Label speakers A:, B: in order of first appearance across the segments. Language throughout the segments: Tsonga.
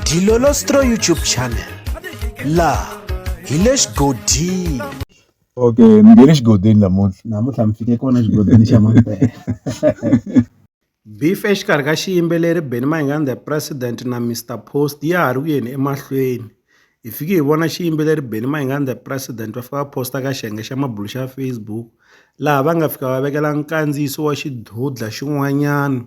A: Dilolostro YouTube channel. La Hilesh Godin.
B: Okay, ngene xigodini namuntlha mi fike kona xigodini xa mampela.
A: Beef exikarhi ka xiyimbeleri Benny Mayengani the President na Mr Post ya ha ri ku yeni emahlweni. Hi fike hi vona xiyimbeleri Benny Mayengani the President va fika va posta ka xiyenge xa mabulu xa Facebook laha va nga fika va vekela nkandziyiso wa xidudla xin'wanyana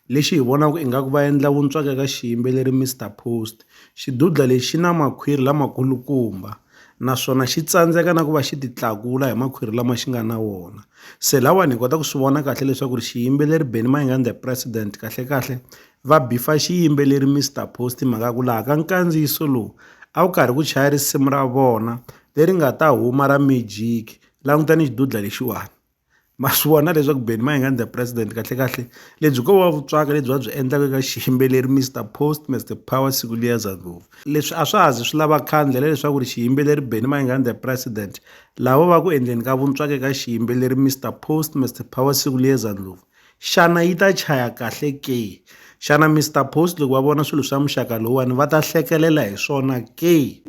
A: lexi hi vonaka ingaku va endla vuntswaka ka xiyimbeleri Mr Post. Xidudla lexi xi na makhwiri lamakulukumba naswona xi tsandzeka na ku va xi titlakula hi makhwiri lama xi nga na wona. Se lawani hi kota ku swi vona kahle leswaku ri xiyimbeleri Benny Mayengani the President kahlekahle va bifa xiyimbeleri Mr Post mhaka ku laha ka nkandziyiso lowu a wu karhi ku chaya risimu ra vona leri nga ta huma ra Magic. Langutani xidudla lexiwani ma swi vona leswaku Benny Mayengani the President kahlekahle lebyi ko va vutswaka lebyi va byi endlaka eka xiyimbeleri Mr Post Mr Power siku liya za ndlopfu. Leswi a swa ha zi swi lava khandlela leswaku ri xiyimbeleri Benny Mayengani the President lava va ku endleni ka vuntswaka eka xiyimbeleri Mr Post Mr Power siku liya za ndlopfu xana yi ta chaya kahle ke? Xana Mr Post loko va vona swilo swa muxaka lowuwani va ta hlekelela hi swona ke?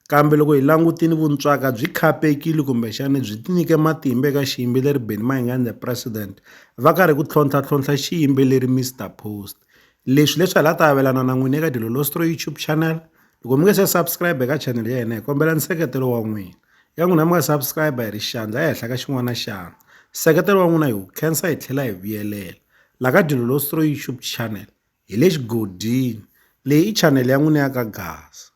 A: Kambe loko hi langutini vuntswaka byi khapekile kumbexana byi tinyike matimba eka xiyimbeleri Benny Mayengani the President va karhi ku tlhontlha xiyimbeleri Mr Post. Leswi hi la ta avelana na n'wina eka Dilolostro YouTube channel. Loko mi nga se subscribe eka channel ya hina hi kombela nseketelo wa n'wina. Ya n'wina mi nga subscribe hi ri xandla ehenhla ka xin'wana na xana. Nseketelo wa n'wina hi wu khensa hi tlhela hi vuyelela. La ka Dilolostro YouTube channel hi le xigodini leyi i channel ya n'wina ya ka Gas.